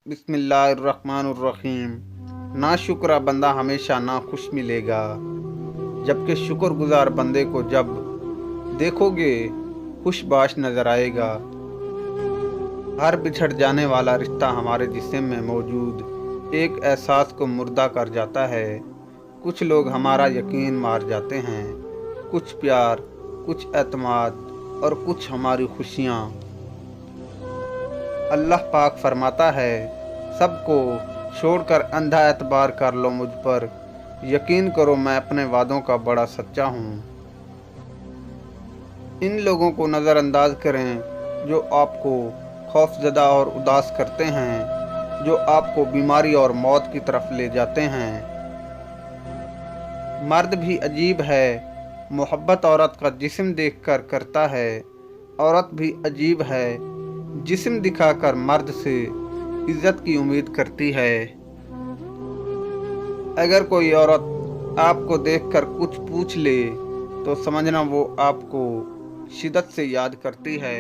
बिस्मिल्लाहिर्रहमानिर्रहीम। नाशुक्रा बंदा हमेशा नाखुश मिलेगा, जबकि शुक्रगुजार बंदे को जब देखोगे खुशबाश नजर आएगा। हर बिछड़ जाने वाला रिश्ता हमारे जिस्म में मौजूद एक एहसास को मुर्दा कर जाता है। कुछ लोग हमारा यकीन मार जाते हैं, कुछ प्यार, कुछ एतमाद और कुछ हमारी खुशियाँ। अल्लाह पाक फरमाता है, सबको छोड़कर अंधा एतबार कर लो मुझ पर, यकीन करो मैं अपने वादों का बड़ा सच्चा हूँ। इन लोगों को नज़रअंदाज करें जो आपको खौफजदा और उदास करते हैं, जो आपको बीमारी और मौत की तरफ ले जाते हैं। मर्द भी अजीब है, मोहब्बत औरत का जिस्म देखकर करता है। औरत भी अजीब है, जिस्म दिखाकर मर्द से इज्जत की उम्मीद करती है। अगर कोई औरत आपको देखकर कुछ पूछ ले तो समझना वो आपको शिद्दत से याद करती है।